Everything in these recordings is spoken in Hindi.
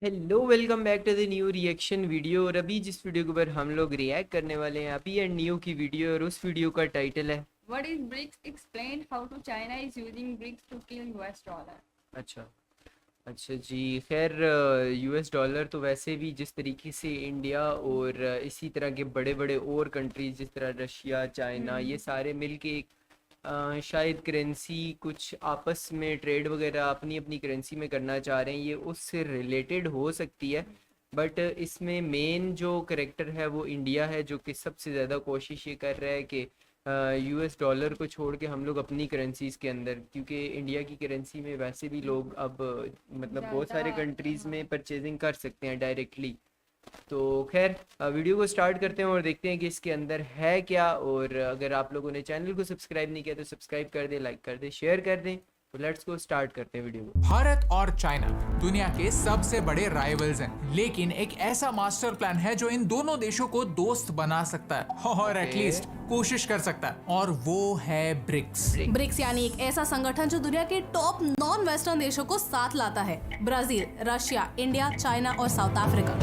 Hello welcome back to the new reaction video. और अभी जिस वीडियो के ऊपर हम लोग रिएक्ट करने वाले हैं अभी एंड न्यू की वीडियो, और उस वीडियो का टाइटल है What is BRICS? Explain how to China is using BRICS to kill US dollar. अच्छा अच्छा जी। खैर, यूएस डॉलर तो वैसे भी जिस तरीके से इंडिया और इसी तरह के बड़े बड़े और कंट्रीज जिस तरह रशिया चाइना ये सारे मिलके एक शायद करेंसी कुछ आपस में ट्रेड वगैरह अपनी अपनी करेंसी में करना चाह रहे हैं, ये उससे रिलेटेड हो सकती है। बट इसमें मेन जो करेक्टर है वो इंडिया है, जो कि सबसे ज़्यादा कोशिश ये कर रहा है कि यूएस डॉलर को छोड़ के हम लोग अपनी करेंसीज़ के अंदर, क्योंकि इंडिया की करेंसी में वैसे भी लोग अब मतलब बहुत सारे कंट्रीज़ में परचेजिंग कर सकते हैं डायरेक्टली। तो खैर, वीडियो को स्टार्ट करते हैं और देखते हैं कि इसके अंदर है क्या। और अगर आप लोगों ने चैनल को सब्सक्राइब नहीं किया तो सब्सक्राइब कर दें, लाइक कर दें, शेयर कर दें। तो लेट्स को स्टार्ट करते हैं वीडियो को। भारत और चाइना दुनिया के सबसे बड़े राइवल्स हैं, लेकिन एक ऐसा मास्टर प्लान है जो इन दोनों देशों को दोस्त बना सकता है और एटलीस्ट कोशिश कर सकता है, और वो है ब्रिक्स। ब्रिक्स यानी एक ऐसा संगठन जो दुनिया के टॉप नॉन वेस्टर्न देशों को साथ लाता है। ब्राजील, रशिया, इंडिया, चाइना और साउथ अफ्रीका।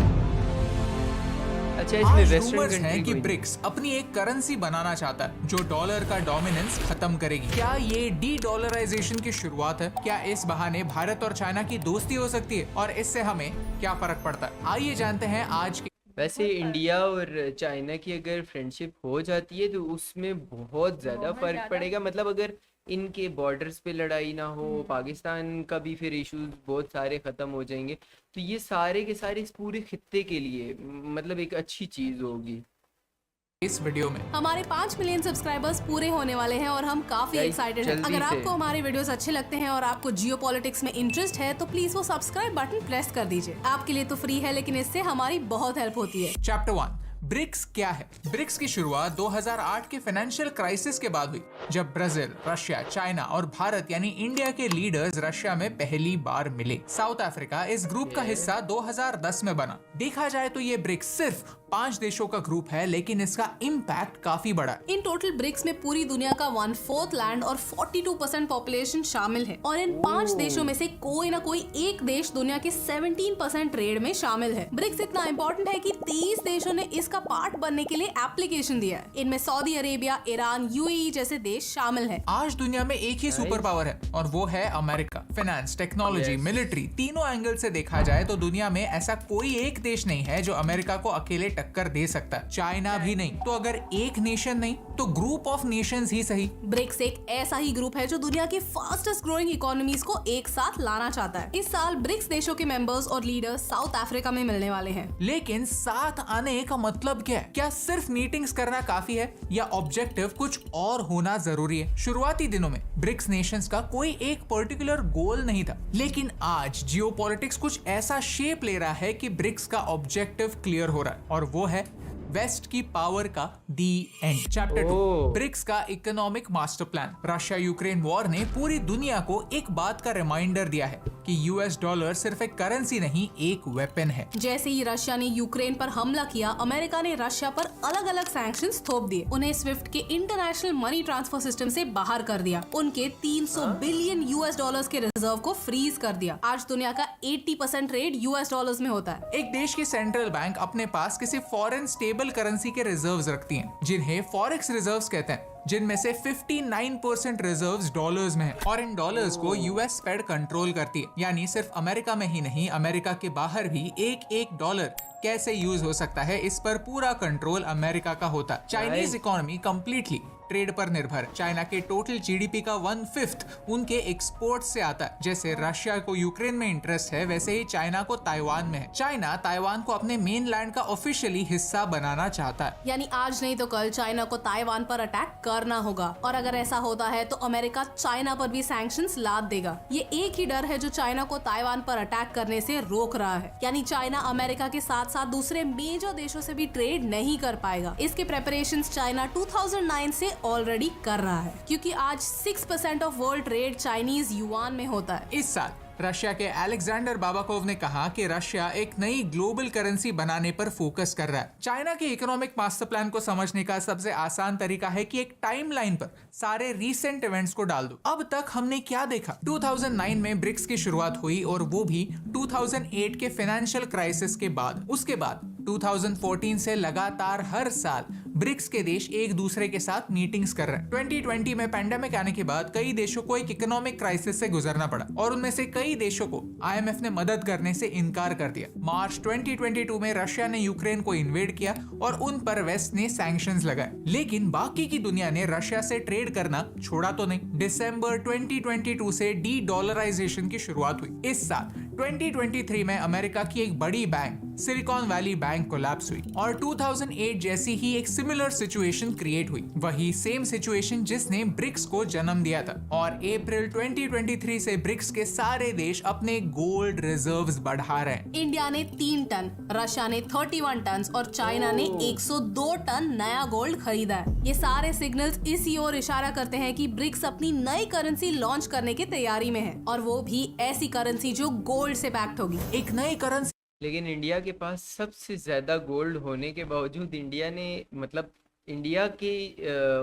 अच्छा, इसमें आज वेस्टर्न रूमर्स हैं कि कंट्री ब्रिक्स अपनी एक करेंसी बनाना चाहता है जो डॉलर का डोमिनेंस खत्म करेगी। क्या ये डी डॉलराइजेशन की शुरुआत है? क्या इस बहाने भारत और चाइना की दोस्ती हो सकती है, और इससे हमें क्या फर्क पड़ता है? आइए जानते हैं आज के। वैसे इंडिया और चाइना की अगर फ्रेंडशिप हो जाती है तो उसमें बहुत ज़्यादा बहुत फर्क ज़्यादा। पड़ेगा। मतलब अगर इनके बॉर्डर्स पे लड़ाई ना हो, पाकिस्तान का भी फिर इश्यूज बहुत सारे ख़त्म हो जाएंगे, तो ये सारे के सारे इस पूरे खित्ते के लिए मतलब एक अच्छी चीज़ होगी। इस वीडियो में हमारे 5 मिलियन सब्सक्राइबर्स पूरे होने वाले हैं और हम काफी Guys, एक्साइटेड हैं। जल्दी अगर से। आपको हमारे वीडियोस अच्छे लगते हैं और आपको जियो पॉलिटिक्स में इंटरेस्ट है तो प्लीज वो सब्सक्राइब बटन प्रेस कर दीजिए। आपके लिए तो फ्री है, लेकिन इससे हमारी बहुत हेल्प होती है। चैप्टर 1, ब्रिक्स क्या है? ब्रिक्स की शुरुआत 2008 के फाइनेंशियल क्राइसिस के बाद हुई, जब ब्राजील, रशिया, चाइना और भारत यानी इंडिया के लीडर्स रशिया में पहली बार मिले। साउथ अफ्रीका इस ग्रुप का हिस्सा 2010 में बना। देखा जाए तो ये ब्रिक्स सिर्फ 5 देशों का ग्रुप है, लेकिन इसका इम्पैक्ट काफी बड़ा है। इन टोटल ब्रिक्स में पूरी दुनिया का 1/4 लैंड और 42% पॉपुलेशन शामिल है, और इन 5 देशों में से कोई ना कोई एक देश दुनिया के 17% ट्रेड में शामिल है। ब्रिक्स इतना इम्पोर्टेंट है कि 23 देशों ने इसका पार्ट बनने के लिए एप्लीकेशन दिया है। इनमें सऊदी अरेबिया, ईरान, यूएई जैसे देश शामिल हैं। आज दुनिया में एक ही सुपर पावर है, और वो है America. Finance, technology, Yes. Military, तीनों एंगल से देखा जाए तो दुनिया में ऐसा कोई एक देश नहीं है जो अमेरिका को अकेले टक्कर दे सकता है। चाइना भी नहीं, तो अगर एक नेशन नहीं तो ग्रुप ऑफ नेशंस ही सही। ब्रिक्स एक ऐसा ही ग्रुप है जो दुनिया की फास्टेस्ट ग्रोइंग इकोनॉमीज को एक साथ लाना चाहता है। इस साल ब्रिक्स देशों के मेंबर्स और लीडर्स साउथ अफ्रीका में मिलने वाले हैं। लेकिन साथ आने का मतलब क्या है? क्या सिर्फ मीटिंग्स करना काफी है, या ऑब्जेक्टिव कुछ और होना जरूरी है? शुरुआती दिनों में ब्रिक्स नेशंस का कोई एक पर्टिकुलर गोल नहीं था, लेकिन आज जियोपॉलिटिक्स कुछ ऐसा शेप ले रहा है कि ब्रिक्स का ऑब्जेक्टिव क्लियर हो रहा है, और वो है वेस्ट की पावर का दी एंड। चैप्टर 2, ब्रिक्स का economic master plan. Russia Ukraine war ने पूरी दुनिया को एक बात का रिमाइंडर दिया है कि यूएस डॉलर सिर्फ एक करेंसी नहीं, एक वेपन है। जैसे ही रशिया ने यूक्रेन पर हमला किया, अमेरिका ने रशिया पर अलग अलग सैंक्शंस थोप दिए। उन्हें स्विफ्ट के इंटरनेशनल मनी ट्रांसफर सिस्टम से बाहर कर दिया। उनके 300 बिलियन यूएस डॉलर्स के रिजर्व को फ्रीज कर दिया। आज दुनिया का 80% ट्रेड यूएस डॉलर्स में होता है। एक देश की सेंट्रल बैंक अपने पास किसी फॉरेन स्टेबल करेंसी के रिजर्व्स रखती हैं, जिन्हें फॉरेक्स रिजर्व्स कहते हैं, जिनमें से 59% रिजर्व्स डॉलर्स में है, और इन डॉलर्स को यूएस फेड कंट्रोल करती है। यानी सिर्फ अमेरिका में ही नहीं, अमेरिका के बाहर भी एक डॉलर कैसे यूज हो सकता है, इस पर पूरा कंट्रोल अमेरिका का होता है। चाइनीज इकोनॉमी कंप्लीटली ट्रेड पर निर्भर है। चाइना के टोटल जीडीपी का 1/5 उनके एक्सपोर्ट से आता है। जैसे रशिया को यूक्रेन में इंटरेस्ट है, वैसे ही चाइना को ताइवान में है। चाइना ताइवान को अपने मेन लैंड का ऑफिशियली हिस्सा बनाना चाहता है। यानी आज नहीं तो कल चाइना को ताइवान पर अटैक करना होगा, और अगर ऐसा होता है तो अमेरिका चाइना पर भी सैंक्शंस लाद देगा। ये एक ही डर है जो चाइना को ताइवान पर अटैक करने से रोक रहा है। यानी चाइना अमेरिका के साथ साथ दूसरे मेजर देशों से भी ट्रेड नहीं कर पाएगा। इसके प्रेपरेशंस चाइना 2009 से ऑलरेडी कर रहा है, क्योंकि आज 6% of world trade Chinese yuan में होता है। इस साल रशिया के अलेक्जेंडर बाबाकोव ने कहा कि रशिया एक नई ग्लोबल करेंसी बनाने पर फोकस कर रहा है। चाइना के इकोनॉमिक मास्टर प्लान को समझने का सबसे आसान तरीका है कि एक टाइमलाइन पर सारे रीसेंट इवेंट्स को डाल दो। अब तक हमने क्या देखा? 2009 में ब्रिक्स की शुरुआत हुई और वो भी 2008 के फाइनेंशियल क्राइसिस के बाद। उसके बाद 2014 से लगातार हर साल ब्रिक्स के देश एक दूसरे के साथ मीटिंग्स कर रहे हैं। 2020 में पैंडेमिक आने के बाद कई देशों को एक इकोनॉमिक क्राइसिस से गुजरना पड़ा और उनमें से कई देशों को IMF ने मदद करने से इनकार कर दिया। मार्च 2022 में रशिया ने यूक्रेन को इन्वेड किया और उन पर वेस्ट ने सैंक्शंस लगाए, लेकिन बाकी की दुनिया ने रशिया से ट्रेड करना छोड़ा तो नहीं। दिसंबर 2022 से डी-डॉलराइजेशन की शुरुआत हुई। इस साल 2023 में अमेरिका की एक बड़ी bank silicon valley bank collapse हुई और 2008 जैसी ही एक सिमिलर सिचुएशन क्रिएट हुई, वही सेम सिचुएशन जिसने ब्रिक्स को जन्म दिया था। और अप्रैल 2023 से ब्रिक्स के सारे देश अपने गोल्ड रिजर्व्स बढ़ा रहे हैं। इंडिया ने 3 टन, रशिया ने 31 टन और चाइना ने 102 टन नया गोल्ड खरीदा है। ये सारे सिग्नल्स इसी ओर इशारा करते हैं कि ब्रिक्स अपनी नई करेंसी लॉन्च करने की तैयारी में है, और वो भी ऐसी करेंसी जो गोल्ड से बैक्ड होगी। एक नई करेंसी लेकिन इंडिया के पास सबसे ज़्यादा गोल्ड होने के बावजूद इंडिया ने मतलब इंडिया के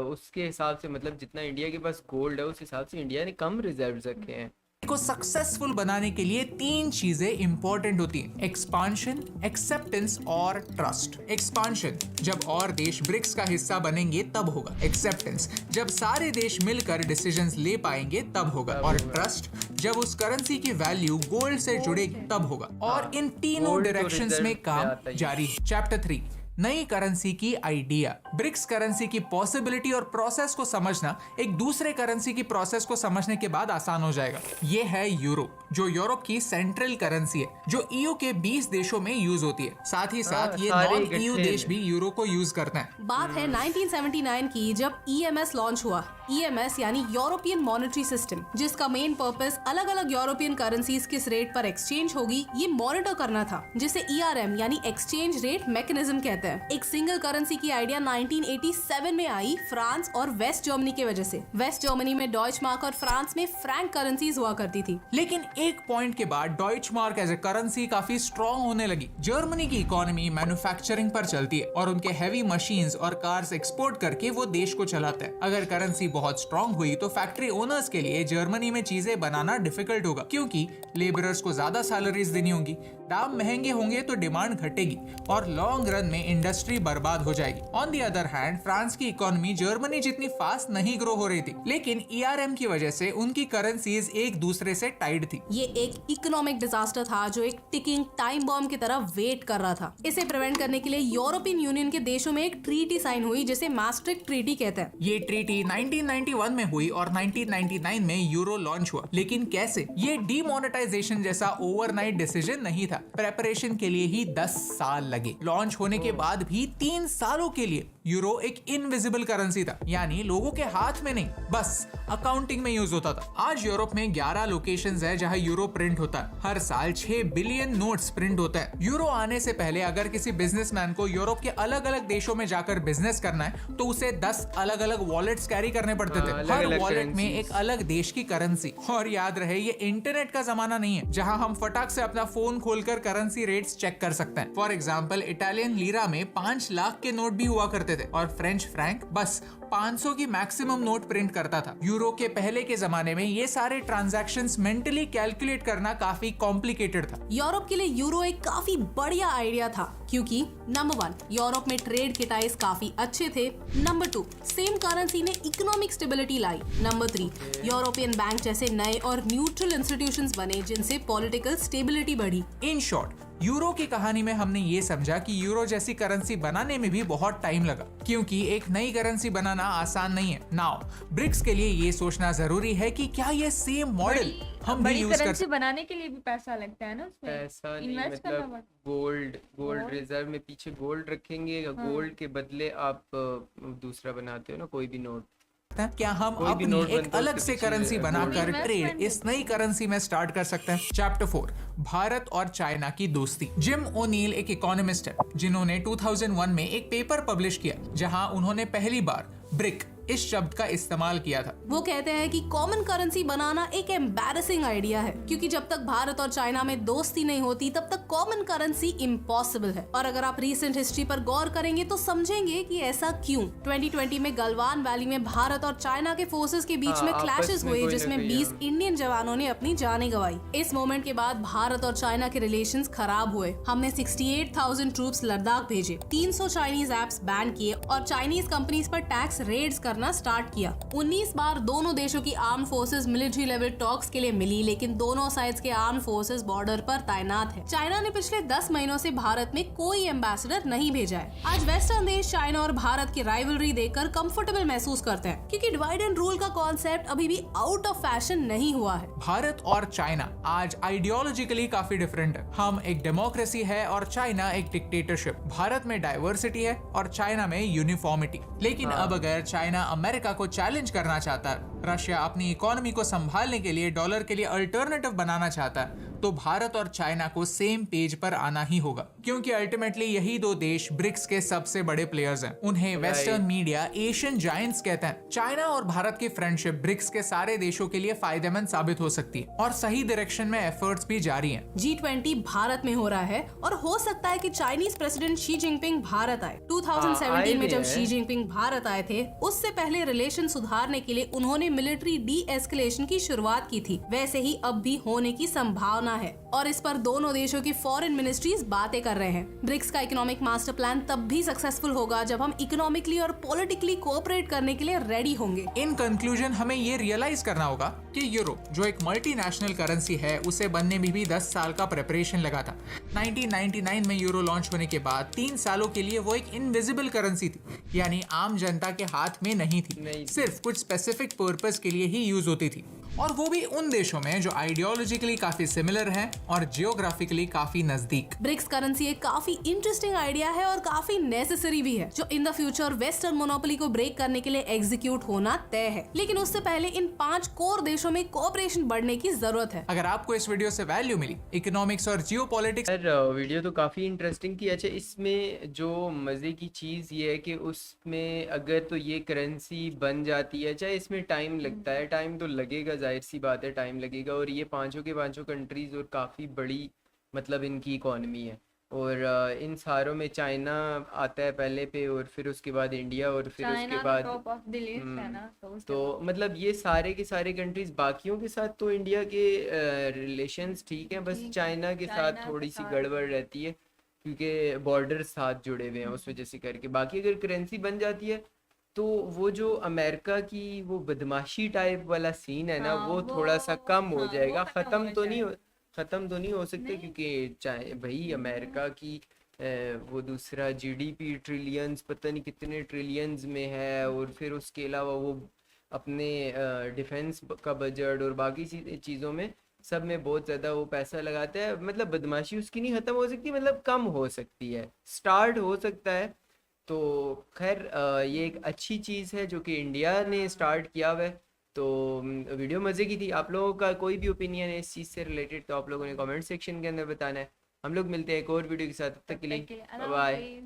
उसके हिसाब से मतलब जितना इंडिया के पास गोल्ड है उस हिसाब से इंडिया ने कम रिजर्व्स रखे हैं। को सक्सेसफुल बनाने के लिए 3 चीजें इंपॉर्टेंट होती हैं: एक्सपांशन, एक्सेप्टेंस और ट्रस्ट। एक्सपांशन, जब और देश ब्रिक्स का हिस्सा बनेंगे तब होगा। एक्सेप्टेंस, जब सारे देश मिलकर डिसीजंस ले पाएंगे तब होगा। और ट्रस्ट, जब उस करेंसी की वैल्यू गोल्ड से जुड़ेगी तब होगा। और इन तीनों गोल्ड तो डायरेक्शंस रिजर्व में पे काम आता ही। जारी है। चैप्टर 3, नई करेंसी की आइडिया। ब्रिक्स करेंसी की पॉसिबिलिटी और प्रोसेस को समझना एक दूसरे करेंसी की प्रोसेस को समझने के बाद आसान हो जाएगा। ये है यूरो, जो यूरोप की सेंट्रल करेंसी है, जो EU के 20 देशों में यूज होती है। साथ ही साथ ये सारे नॉन इकट्ठे EU देश भी यूरो को यूज करते हैं। बात है 1979 की, जब EMS लॉन्च हुआ। EMS यानी यूरोपियन मॉनेटरी सिस्टम, जिसका मेन पर्पस अलग अलग यूरोपियन करेंसीज किस रेट पर एक्सचेंज होगी ये मॉनिटर करना था, जिसे ERM यानी एक्सचेंज रेट मैकेनिज्म कहते हैं। एक सिंगल करेंसी की आइडिया 1987 में आई फ्रांस और वेस्ट जर्मनी की वजह से। वेस्ट जर्मनी में डॉइच मार्क और फ्रांस में फ्रैंक करेंसीज हुआ करती थी। लेकिन एक पॉइंट के बाद Deutsch Mark as a currency काफी स्ट्रॉन्ग होने लगी। जर्मनी की इकोनॉमी मैन्युफैक्चरिंग पर चलती है और उनके हैवी मशीन्स और कार्स एक्सपोर्ट करके वो देश को चलाते हैं। अगर करेंसी बहुत स्ट्रॉन्ग हुई तो फैक्ट्री ओनर्स के लिए जर्मनी में चीजें बनाना डिफिकल्ट होगा, क्योंकि लेबरर्स को ज्यादा सैलरीज देनी होंगी, दाम महंगे होंगे तो डिमांड घटेगी और लॉन्ग रन में इंडस्ट्री बर्बाद हो जाएगी। On the other hand France की इकोनॉमी जर्मनी जितनी फास्ट नहीं ग्रो हो रही थी, लेकिन ERM की वजह से उनकी करेंसीज एक दूसरे से टाइड थी। ये एक इकोनॉमिक डिजास्टर था जो एक टिकिंग टाइम बॉम्ब की तरह वेट कर रहा था। इसे प्रिवेंट करने के लिए यूरोपियन यूनियन के देशों में एक ट्रीटी साइन हुई जिसे maastricht ट्रीटी कहते हैं। ये ट्रीटी 1991 में हुई और 1999 में यूरो लॉन्च हुआ। लेकिन कैसे? ये डीमोनेटाइजेशन जैसा ओवरनाइट डिसीजन नहीं था। प्रेपरेशन के लिए ही 10 साल लगे। लॉन्च होने के बाद भी 3 सालों के लिए यूरो एक इनविजिबल करेंसी था, यानी लोगों के हाथ में नहीं, बस अकाउंटिंग में यूज होता था। आज यूरोप में 11 लोकेशंस है जहां यूरो प्रिंट होता है। हर साल 6 बिलियन नोट्स प्रिंट होता है। यूरो आने से पहले अगर किसी बिजनेसमैन को यूरोप के अलग अलग देशों में जाकर बिजनेस करना है तो उसे 10 अलग अलग वॉलेट्स कैरी करने पड़ते थे। हर वॉलेट में एक अलग देश की करेंसी। और याद रहे, ये इंटरनेट का जमाना नहीं है जहां हम फटाक से अपना फोन खोलकर करेंसी रेट्स चेक कर सकते हैं। फॉर एग्जाम्पल, इटालियन लीरा में 5 लाख के नोट भी हुआ करते थे और फ्रेंच फ्रैंक बस 500 की मैक्सिमम नोट प्रिंट करता था। यूरो के पहले के जमाने में ये सारे ट्रांजैक्शंस मेंटली कैलकुलेट करना काफी कॉम्प्लिकेटेड था। यूरोप के लिए यूरो एक काफी बढ़िया आइडिया था, क्योंकि नंबर 1, यूरोप में ट्रेड के टाइज काफी अच्छे थे। नंबर 2, सेम करेंसी ने इकोनॉमिक स्टेबिलिटी लाई। नंबर 3, यूरोपियन बैंक जैसे नए और न्यूट्रल इंस्टीट्यूशंस बने जिनसे पॉलिटिकल स्टेबिलिटी बढ़ी। इन शॉर्ट, यूरो की कहानी में हमने ये समझा कि यूरो जैसी करेंसी बनाने में भी बहुत टाइम लगा, क्योंकि एक नई करेंसी बनाना आसान नहीं है। नाउ ब्रिक्स के लिए ये सोचना जरूरी है कि क्या ये सेम मॉडल हम भी बड़ी यूज कर करेंसी बनाने के लिए भी पैसा लगता है ना उसमें। ऐसा नहीं, इन्वेस्ट करना मतलब पड़ता गोल्ड रिजर्व में पीछे गोल्ड रखेंगे, गोल्ड के बदले आप दूसरा बनाते हो ना कोई भी नोट। क्या हम कोई भी अपनी नोट एक बनता है, अलग उसके से पीछे करेंसी बनाकर गोल्ड ट्रेड इन्वेस्टमेंट इस नई करेंसी में स्टार्ट कर सकते हैं? चैप्टर 4, भारत और चाइना की दोस्ती। जिम ओनील एक इकोनॉमिस्ट है जिन्होंने 2001 में एक पेपर पब्लिश किया जहां उन्होंने पहली बार ब्रिक इस शब्द का इस्तेमाल किया था। वो कहते हैं कि कॉमन करेंसी बनाना एक एम्बैरेसिंग आइडिया है, क्योंकि जब तक भारत और चाइना में दोस्ती नहीं होती तब तक कॉमन करेंसी इम्पॉसिबल है। और अगर आप रीसेंट हिस्ट्री पर गौर करेंगे तो समझेंगे कि ऐसा क्यों। 2020 में गलवान वैली में भारत और चाइना के फोर्सेस के बीच में आपस क्लैशेस में हुए, कोई ना जिसमें कोई, 20 इंडियन जवानों ने अपनी जानें गंवाई। इस मोमेंट के बाद भारत और चाइना के रिलेशंस खराब हुए। हमने 68,000 ट्रूप्स लद्दाख भेजे, 300 चाइनीज एप्स बैन किए और चाइनीज कंपनीज पर टैक्स रेड्स करना स्टार्ट किया। 19 बार दोनों देशों की arm forces military level talks के लिए मिली, लेकिन दोनों साइड्स के आर्म फोर्सेस बॉर्डर पर तैनात है। चाइना ने पिछले 10 महीनों से भारत में कोई एम्बेसडर नहीं भेजा है। आज वेस्टर्न देश चाइना और भारत की राइवलरी देखकर कंफर्टेबल महसूस करते हैं, क्योंकि डिवाइड एंड रूल का कॉन्सेप्ट अभी भी आउट ऑफ फैशन नहीं हुआ है। भारत और चाइना आज आइडियोलॉजिकली काफी डिफरेंट है। हम एक डेमोक्रेसी है और चाइना एक डिक्टेटरशिप। भारत में डाइवर्सिटी है और चाइना में यूनिफॉर्मिटी। लेकिन अब अगर चाइना अमेरिका को चैलेंज करना चाहता है, रशिया अपनी इकोनॉमी को संभालने के लिए डॉलर के लिए अल्टरनेटिव बनाना चाहता है, तो भारत और चाइना को सेम पेज पर आना ही होगा, क्योंकि अल्टीमेटली यही दो देश ब्रिक्स के सबसे बड़े प्लेयर्स हैं। उन्हें वेस्टर्न मीडिया एशियन जायंट्स कहते हैं। चाइना और भारत की फ्रेंडशिप ब्रिक्स के सारे देशों के लिए फायदेमंद साबित हो सकती है और सही डायरेक्शन में एफर्ट्स भी जारी हैं। G20 भारत में हो रहा है और हो सकता है कि Chinese president Xi Jinping Bharat आए। 2017 में जब शी जिनपिंग भारत आए थे, उससे पहले रिलेशन सुधारने के लिए उन्होंने मिलिट्री डी एस्केलेशन की शुरुआत की थी। वैसे ही अब भी होने की संभावना है और इस पर दोनों देशों की फॉरेन मिनिस्ट्रीज बातें कर रहे हैं। ब्रिक्स का इकोनॉमिक मास्टर प्लान तब भी सक्सेसफुल होगा जब हम इकोनॉमिकली और पॉलिटिकली कोऑपरेट करने के लिए रेडी होंगे। इन कंक्लूजन हमें ये रियलाइज करना होगा कि यूरो जो एक मल्टीनेशनल करेंसी है, उसे बनने में भी 10 साल का प्रिपरेशन लगा था। 1999 में यूरो लॉन्च होने के बाद 3 सालों के लिए वो एक इनविजिबल करेंसी थी, यानी आम जनता के हाथ में नहीं थी, सिर्फ कुछ स्पेसिफिक पर्पस के लिए ही यूज होती थी, और वो भी उन देशों में जो आइडियोलॉजिकली काफी सिमिलर हैं और जियोग्राफिकली काफी नजदीक। ब्रिक्स करेंसी एक काफी इंटरेस्टिंग आइडिया है और काफी नेसेसरी भी है, जो in the future western monopoly को ब्रेक करने के लिए एग्जीक्यूट होना तय है। लेकिन उससे पहले इन 5 कोर देशों में कोऑपरेशन बढ़ने की जरूरत है। अगर आपको इस वीडियो से वैल्यू मिली इकोनॉमिक्स और जियोपॉलिटिक्स, वीडियो तो काफ़ी इंटरेस्टिंग थी। अच्छा, इसमें जो मज़े की चीज़ ये है कि उसमें अगर तो ये करेंसी बन जाती है, चाहे इसमें टाइम लगता है, टाइम तो लगेगा, जाहिर सी बात है टाइम लगेगा, और ये पांचों के पांचों कंट्रीज़ और काफ़ी बड़ी मतलब इनकी इकॉनमी है, और इन सारों में चाइना आता है पहले पे, और फिर उसके बाद इंडिया, और फिर उसके चाइना बाद टॉप ऑफ द लिस्ट है ना, तो मतलब ये सारे के सारे कंट्रीज, बाकियों के साथ तो इंडिया के रिलेशंस ठीक हैं, बस चाइना के साथ थोड़ी सी गड़बड़ रहती है क्योंकि बॉर्डर साथ जुड़े हुए हैं उस वजह से करके। बाकी अगर करेंसी बन जाती है तो वो जो अमेरिका की वो बदमाशी टाइप वाला सीन है ना, वो थोड़ा सा कम हो जाएगा। ख़त्म तो नहीं हो सकते क्योंकि चाहे भाई अमेरिका की वो दूसरा जीडीपी ट्रिलियंस, पता नहीं कितने ट्रिलियंस में है, और फिर उसके अलावा वो अपने डिफेंस का बजट और बाकी चीज़ों में सब में बहुत ज़्यादा वो पैसा लगाता है। मतलब बदमाशी उसकी नहीं ख़त्म हो सकती, मतलब कम हो सकती है, स्टार्ट हो सकता है। तो खैर ये एक अच्छी चीज़ है जो कि इंडिया ने स्टार्ट किया हुआ है। तो वीडियो मज़े की थी। आप लोगों का कोई भी ओपिनियन है इस चीज़ से रिलेटेड तो आप लोगों ने कमेंट सेक्शन के अंदर बताना है। हम लोग मिलते हैं एक और वीडियो के साथ, तब तक के लिए बाय।